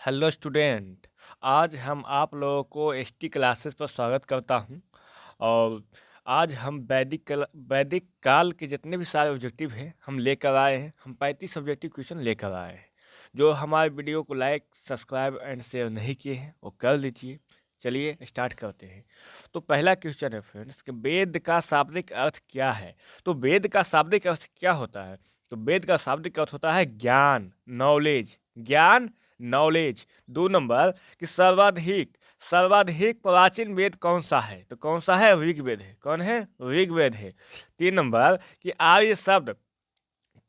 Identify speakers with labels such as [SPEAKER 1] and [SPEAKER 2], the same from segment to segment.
[SPEAKER 1] Hello student. आज हम आप लोगों को एसटी क्लासेस पर स्वागत करता हूं। और आज हम वैदिक काल के जितने भी सारे ऑब्जेक्टिव हैं हम लेकर आए हैं। हम 35 ऑब्जेक्टिव क्वेश्चन लेकर आए हैं। जो हमारे वीडियो को लाइक सब्सक्राइब एंड शेयर नहीं किए हैं वो कर लीजिए। चलिए स्टार्ट करते हैं। तो पहला क्वेश्चन है फ्रेंड्स कि वेद का शाब्दिक अर्थ क्या है। तो वेद का शाब्दिक अर्थ क्या होता है। तो वेद का शाब्दिक अर्थ होता है ज्ञान, नॉलेज। ज्ञान, नॉलेज। 2 नंबर कि सर्वाधिक सर्वाधिक प्राचीन वेद कौन सा है। तो कौन सा है? ऋग्वेद है। कौन है? ऋग्वेद है। 3 नंबर कि आर्य शब्द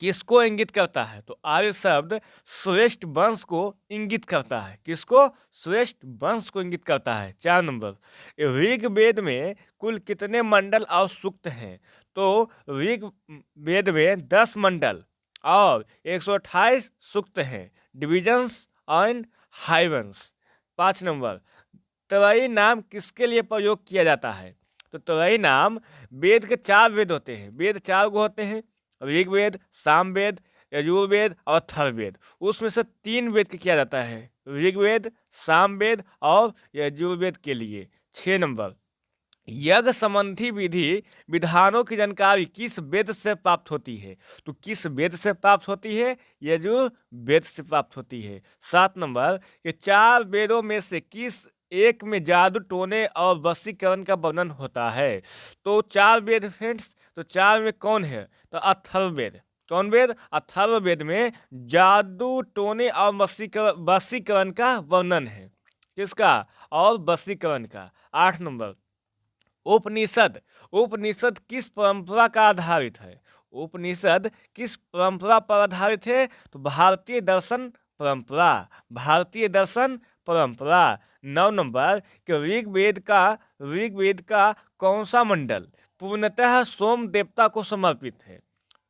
[SPEAKER 1] किसको इंगित करता है। तो आर्य शब्द श्रेष्ठ वंश को इंगित करता है। किसको? श्रेष्ठ वंश को इंगित करता है। 4 नंबर ऋग्वेद में कुल कितने मंडल और सूक्त हैं। तो ऋग्वेद में 10 मंडल और 128 सूक्त हैं। Divisions and हाइवंस। 5 नंबर त्रयी नाम किसके लिए प्रयोग किया जाता है। तो त्रयी नाम वेद के 4 वेद होते हैं। वेद 4 गो होते हैं, ऋग्वेद, सामवेद, यजुर्वेद और अथर्ववेद। उसमें से 3 वेद के किया जाता है, ऋग्वेद, सामवेद और यजुर्वेद के लिए। 6 नंबर यज्ञ संबंधी विधि विधानों की जानकारी किस वेद से प्राप्त होती है। तो किस वेद से प्राप्त होती है? यजुर्वेद से प्राप्त होती है। 7 नंबर कि 4 वेदों में से किस एक में जादू टोने और वशीकरण का वर्णन होता है। तो 4 वेद फ्रेंड्स, तो 4 में कौन है? तो अथर्ववेद। कौन वेद? अथर्ववेद में जादू टोने और वशीकरण का वर्णन है। किसका? और वशीकरण का। 8 नंबर उपनिषद। उपनिषद किस परंपरा का आधारित है। उपनिषद किस परंपरा पर आधारित है। तो भारतीय दर्शन परंपरा। भारतीय दर्शन परंपरा। 9 नंबर कि ऋग्वेद का कौन सा मंडल पूर्णतः सोम देवता को समर्पित है।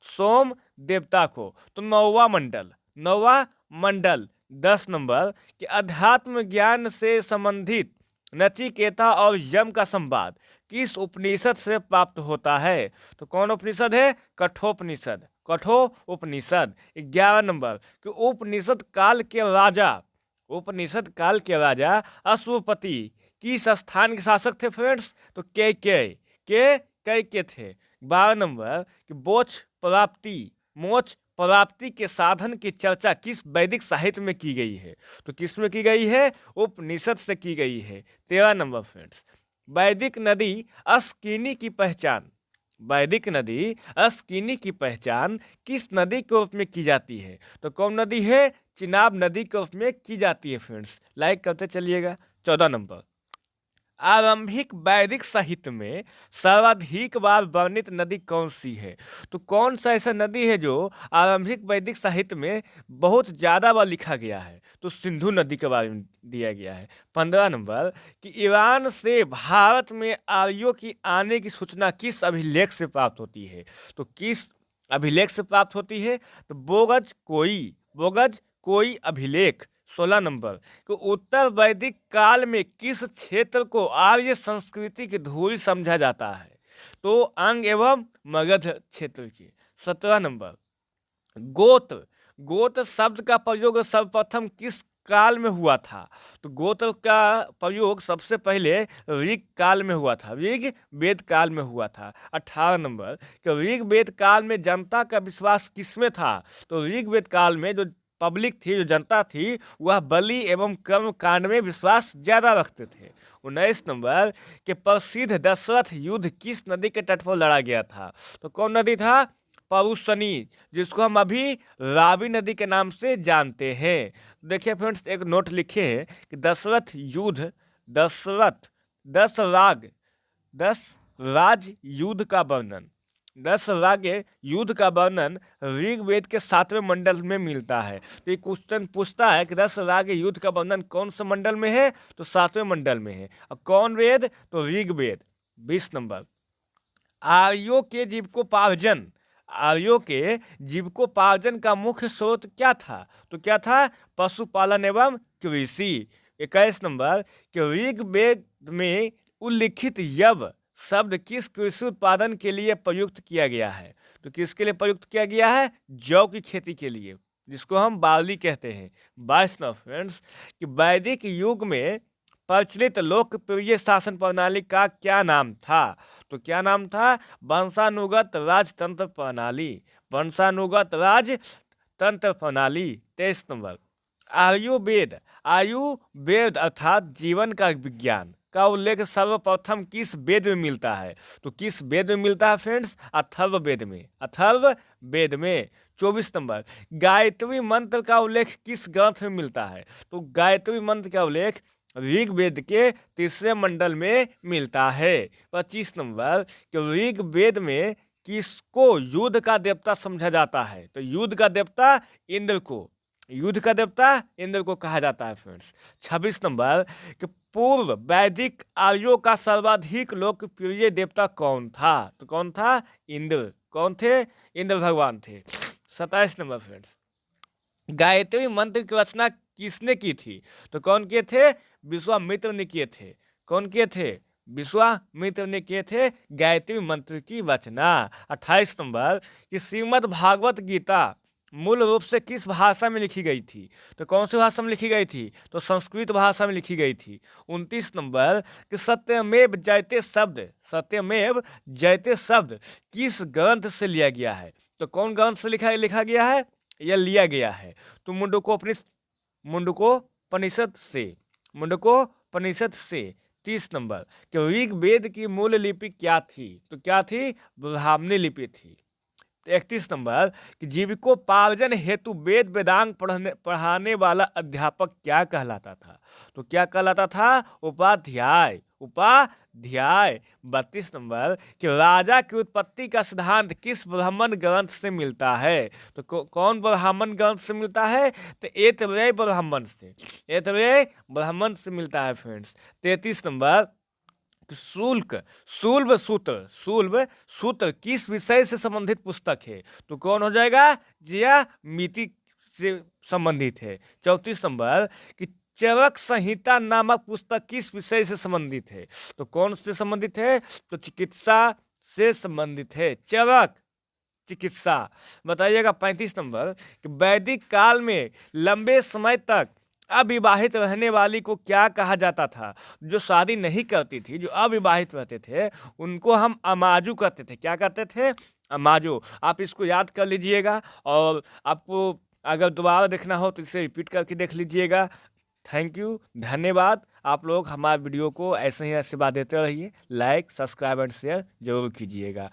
[SPEAKER 1] सोम देवता को। तो 9वां मंडल। 9वां मंडल। 10 नंबर कि अध्यात्म ज्ञान से संबंधित नचिकेता और यम का संवाद किस उपनिषद से प्राप्त होता है। तो कौन उपनिषद है? कठोपनिषद। कठोपनिषद। 11 नंबर कि उपनिषद काल के राजा अश्वपति किस स्थान के शासक थे फ्रेंड्स। तो के थे। 12 नंबर कि मोक्ष प्राप्ति के साधन की चर्चा किस वैदिक साहित्य में की गई है। तो किस में की गई है? उपनिषद से की गई है। 13 नंबर फ्रेंड्स वैदिक नदी अस्किनी की पहचान। वैदिक नदी अस्किनी की पहचान किस नदी के रूप में की जाती है। तो कौन नदी है? चिनाब नदी के रूप में की जाती है फ्रेंड्स। लाइक करते चलिएगा। 14 नंबर आरंभिक वैदिक साहित्य में सर्वाधिक बार वर्णित नदी कौन सी है। तो कौन सा ऐसा नदी है जो आरंभिक वैदिक साहित्य में बहुत ज़्यादा बार लिखा गया है। तो सिंधु नदी के बारे में दिया गया है। 15 नंबर कि ईरान से भारत में आर्यों की आने की सूचना किस अभिलेख से प्राप्त होती है। तो किस अभिलेख से प्राप्त होती है? तो बोगज कोई अभिलेख। 16 नंबर कि उत्तर वैदिक काल में किस क्षेत्र को आर्य संस्कृति की धूल समझा जाता है। तो अंग एवं मगध क्षेत्र की। 17 नंबर गोत्र। गोत्र शब्द का प्रयोग सर्वप्रथम किस काल में हुआ था। तो गोत्र का प्रयोग सबसे पहले ऋग काल में हुआ था, ऋग वेद काल में हुआ था। 18 नंबर कि ऋग वेद काल में जनता का विश्वास किसमें था। तो ऋग वेद काल में जो पब्लिक थी, जो जनता थी, वह बलि एवं कर्म कांड में विश्वास ज्यादा रखते थे। 19 नंबर के प्रसिद्ध दशरथ युद्ध किस नदी के तट पर लड़ा गया था। तो कौन नदी था? परुशनी, जिसको हम अभी रावी नदी के नाम से जानते हैं। देखिए फ्रेंड्स एक नोट लिखे हैं कि दशरथ युद्ध, दस राज युद्ध का वर्णन, 10 राज्य युद्ध का वर्णन ऋग्वेद के 7वें मंडल में मिलता है। तो ये क्वेश्चन पूछता है कि 10 राज्य युद्ध का वर्णन कौन से मंडल में है। तो 7वें मंडल में है। और कौन वेद? तो ऋग्वेद। 20 नंबर आर्यों के जीविकोपार्जन का मुख्य स्रोत क्या था। तो क्या था? पशुपालन एवं कृषि। 21 नंबर कि ऋग्वेद में उल्लिखित यव शब्द किस कृषि उत्पादन के लिए प्रयुक्त किया गया है। तो किसके लिए प्रयुक्त किया गया है? जौ की खेती के लिए। जिसको हम बावली कहते हैं। 22 फ्रेंड्स कि वैदिक युग में प्रचलित लोकप्रिय शासन प्रणाली का क्या नाम था? तो क्या नाम था? वंशानुगत राजतंत्र प्रणाली। वंशानुगत राजतंत्र प्रणाली। 23 आयुर्वेद। आयुर्वेद अर्थात जीवन का विज्ञान का उल्लेख सर्वप्रथम किस वेद में मिलता है? तो किस वेद में मिलता है फ्रेंड्स? अथर्ववेद में। अथर्ववेद में। 24 गायत्री मंत्र का उल्लेख किस ग्रंथ में मिलता है? तो गायत्री मंत्र का उल्लेख ऋग्वेद के 3 मंडल में मिलता है। 25 कि ऋग्वेद में किसको युद्ध का देवता समझा जाता है? तो युद्ध का देवता इंद्र को, युद्ध का देवता इंद्र को कहा जाता है फ्रेंड्स। 26 कि पूर्व वैदिक आर्यों का सर्वाधिक लोकप्रिय देवता कौन था? तो कौन था? इंद्र। कौन थे? इंद्र भगवान थे। 27 फ्रेंड्स गायत्री मंत्र की रचना किसने की थी? तो कौन किए थे? विश्वामित्र ने किए थे। कौन किए थे? विश्वामित्र ने किए थे गायत्री मंत्र की रचना। 28 कि श्रीमद् भागवत गीता मूल रूप से किस भाषा में लिखी गई थी? तो कौन सी भाषा में लिखी गई थी? तो संस्कृत भाषा में लिखी गई थी। 29 कि सत्यमेव जयते शब्द, सत्यमेव जयते शब्द किस ग्रंथ से लिया गया है? तो कौन ग्रंथ से लिखा गया है या लिया गया है? तो मुंडकोपनिषद से। मुंडकोपनिषद से। 30 कि ऋग्वेद की मूल लिपि क्या थी? तो क्या थी? ब्राह्मणी लिपि थी। 31 कि जीविकोपार्जन हेतु वेद वेदांग पढ़ाने वाला अध्यापक क्या कहलाता था? तो क्या कहलाता था? उपाध्याय। उपाध्याय। 32 कि राजा की उत्पत्ति का सिद्धांत किस ब्राह्मण ग्रंथ से मिलता है? तो कौन ब्राह्मण ग्रंथ से मिलता है? तो ऐतरेय ब्राह्मण से। ऐतरेय ब्राह्मण से मिलता है फ्रेंड्स। 33 शूल्ब सूत्र किस विषय से संबंधित पुस्तक है? तो कौन हो जाएगा? ज्यामिति से संबंधित है। 34 कि चरक संहिता नामक पुस्तक किस विषय से संबंधित है? तो कौन से संबंधित है? तो चिकित्सा से संबंधित है। चरक चिकित्सा। बताइएगा 35 कि वैदिक काल में लंबे समय तक अविवाहित रहने वाली को क्या कहा जाता था? जो शादी नहीं करती थी, जो अविवाहित रहते थे, उनको हम अमाजू कहते थे। क्या कहते थे? अमाजू। आप इसको याद कर लीजिएगा और आपको अगर दोबारा देखना हो तो इसे रिपीट करके देख लीजिएगा। थैंक यू, धन्यवाद। आप लोग हमारे वीडियो को ऐसे ही आशीर्वाद देते रहिए। लाइक, सब्सक्राइब एंड शेयर जरूर कीजिएगा।